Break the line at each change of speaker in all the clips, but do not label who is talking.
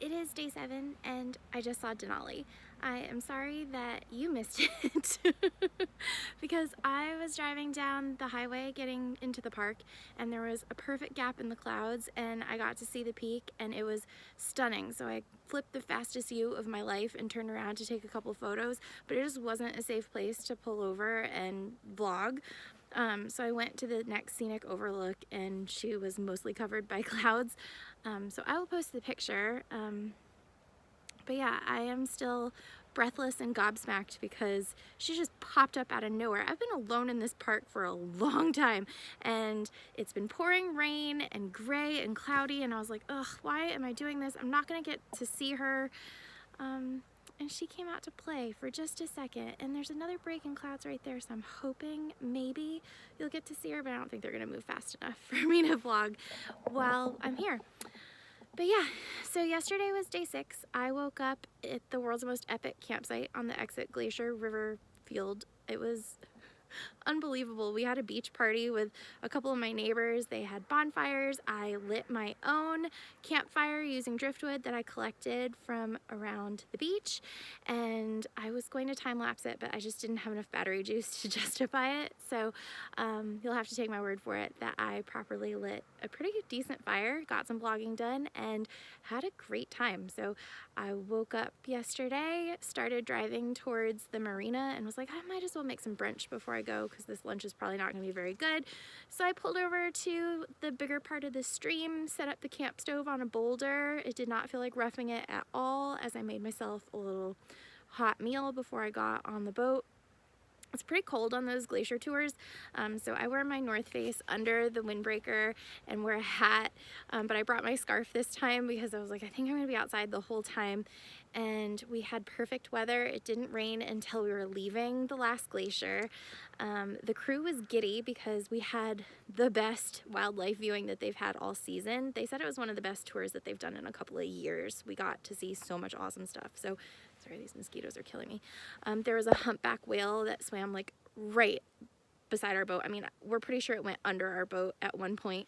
It is day 7 and I just saw Denali. I am sorry that you missed it because I was driving down the highway getting into the park and there was a perfect gap in the clouds and I got to see the peak and it was stunning. So I flipped the fastest U of my life and turned around to take a couple photos, but it just wasn't a safe place to pull over and vlog. So I went to the next scenic overlook and she was mostly covered by clouds. So I will post the picture. But yeah, I am still breathless and gobsmacked because she just popped up out of nowhere. I've been alone in this park for a long time and it's been pouring rain and gray and cloudy and I was like, ugh, why am I doing this? I'm not gonna get to see her. And she came out to play for just a second and there's another break in clouds right there, so I'm hoping maybe you'll get to see her, but I don't think they're gonna move fast enough for me to vlog while I'm here. But yeah, so yesterday was day 6. I woke up at the world's most epic campsite on the Exit Glacier River Field. It was unbelievable. We had a beach party with a couple of my neighbors. They had bonfires. I lit my own campfire using driftwood that I collected from around the beach, and I was going to time lapse it, but I just didn't have enough battery juice to justify it. So you'll have to take my word for it that I properly lit a pretty decent fire, got some vlogging done, and had a great time. So I woke up yesterday, started driving towards the marina, and was like, I might as well make some brunch before I go because this lunch is probably not going to be very good. So I pulled over to the bigger part of the stream, set up the camp stove on a boulder. It did not feel like roughing it at all as I made myself a little hot meal before I got on the boat. It's pretty cold on those glacier tours, so I wear my North Face under the windbreaker and wear a hat, but I brought my scarf this time because I was like, I think I'm gonna be outside the whole time. And we had perfect weather. It didn't rain until we were leaving the last glacier. The crew was giddy because we had the best wildlife viewing that they've had all season. They said it was one of the best tours that they've done in a couple of years. We got to see so much awesome stuff. So, sorry, these mosquitoes are killing me. There was a humpback whale that swam like right beside our boat. I mean, we're pretty sure it went under our boat at one point.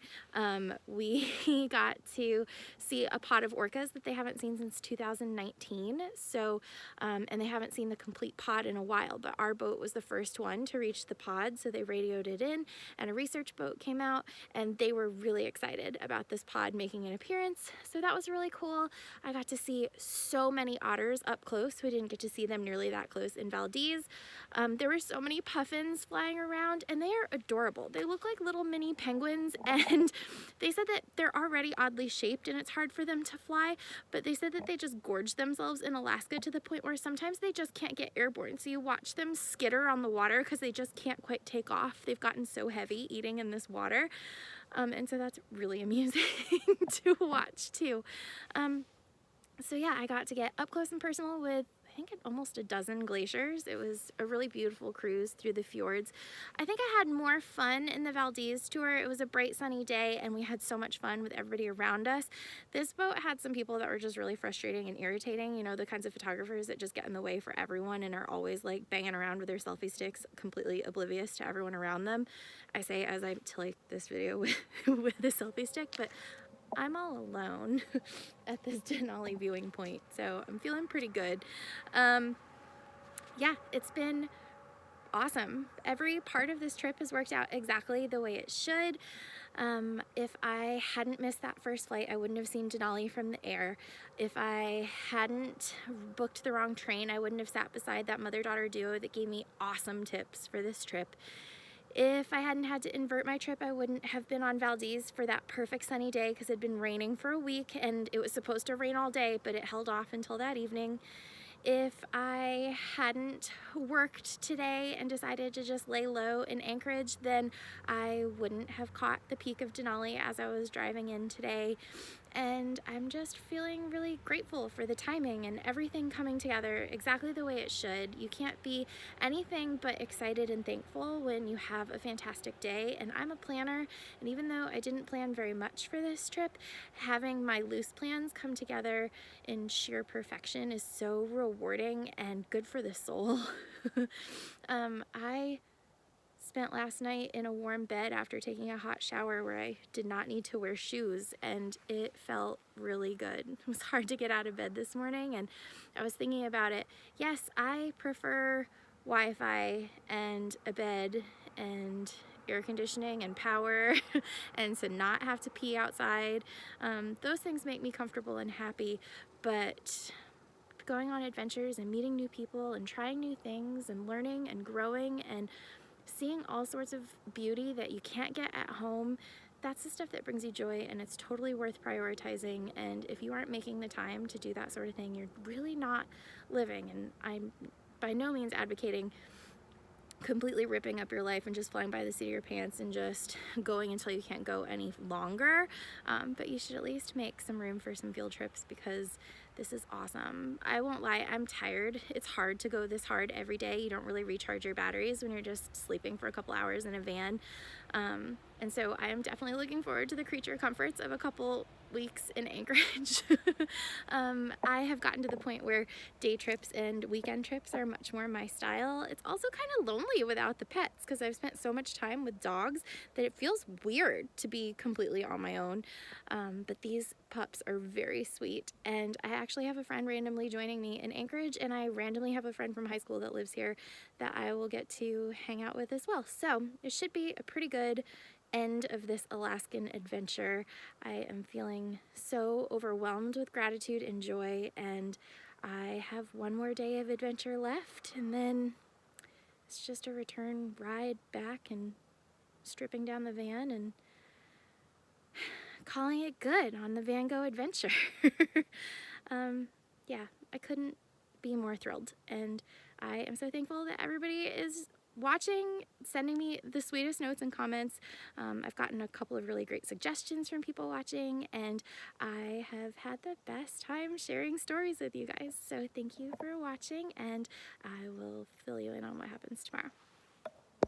We got to see a pod of orcas that they haven't seen since 2019. So, and they haven't seen the complete pod in a while, but our boat was the first one to reach the pod. So they radioed it in and a research boat came out and they were really excited about this pod making an appearance. So that was really cool. I got to see so many otters up close. We didn't get to see them nearly that close in Valdez. There were so many puffins flying around and they are adorable. They look like little mini penguins and they said that they're already oddly shaped and it's hard for them to fly, but they said that they just gorge themselves in Alaska to the point where sometimes they just can't get airborne. So you watch them skitter on the water because they just can't quite take off. They've gotten so heavy eating in this water. And so that's really amusing to watch too. So yeah, I got to get up close and personal with I think almost a dozen glaciers. It was a really beautiful cruise through the fjords. I think I had more fun in the Valdez tour. It was a bright sunny day and we had so much fun with everybody around us. This boat had some people that were just really frustrating and irritating, you know, the kinds of photographers that just get in the way for everyone and are always like banging around with their selfie sticks, completely oblivious to everyone around them. I say as I take this video with the selfie stick, but I'm all alone at this Denali viewing point, so I'm feeling pretty good. Yeah, it's been awesome. Every part of this trip has worked out exactly the way it should. If I hadn't missed that first flight, I wouldn't have seen Denali from the air. If I hadn't booked the wrong train, I wouldn't have sat beside that mother-daughter duo that gave me awesome tips for this trip. If I hadn't had to invert my trip, I wouldn't have been on Valdez for that perfect sunny day because it had been raining for a week and it was supposed to rain all day, but it held off until that evening. If I hadn't worked today and decided to just lay low in Anchorage, then I wouldn't have caught the peak of Denali as I was driving in today. And I'm just feeling really grateful for the timing and everything coming together exactly the way it should. You can't be anything but excited and thankful when you have a fantastic day. And I'm a planner, and even though I didn't plan very much for this trip, having my loose plans come together in sheer perfection is so rewarding and good for the soul. I spent last night in a warm bed after taking a hot shower where I did not need to wear shoes, and it felt really good. It was hard to get out of bed this morning, and I was thinking about it. Yes, I prefer Wi-Fi and a bed and air conditioning and power and to not have to pee outside. Those things make me comfortable and happy, but going on adventures and meeting new people and trying new things and learning and growing and seeing all sorts of beauty that you can't get at home, that's the stuff that brings you joy, and it's totally worth prioritizing. And if you aren't making the time to do that sort of thing, you're really not living. And I'm by no means advocating completely ripping up your life and just flying by the seat of your pants and just going until you can't go any longer, but you should at least make some room for some field trips, because this is awesome. I won't lie, I'm tired. It's hard to go this hard every day. You don't really recharge your batteries when you're just sleeping for a couple hours in a van, and so I am definitely looking forward to the creature comforts of a couple weeks in Anchorage. I have gotten to the point where day trips and weekend trips are much more my style. It's also kind of lonely without the pets, because I've spent so much time with dogs that it feels weird to be completely on my own. But these pups are very sweet, and I actually have a friend randomly joining me in Anchorage, and I randomly have a friend from high school that lives here that I will get to hang out with as well. So it should be a pretty good end of this Alaskan adventure. I am feeling so overwhelmed with gratitude and joy, and I have one more day of adventure left, and then it's just a return ride back and stripping down the van and calling it good on the Van Go adventure. Yeah, I couldn't be more thrilled, and I am so thankful that everybody is watching, sending me the sweetest notes and comments. I've gotten a couple of really great suggestions from people watching, and I have had the best time sharing stories with you guys. So thank you for watching, and I will fill you in on what happens tomorrow.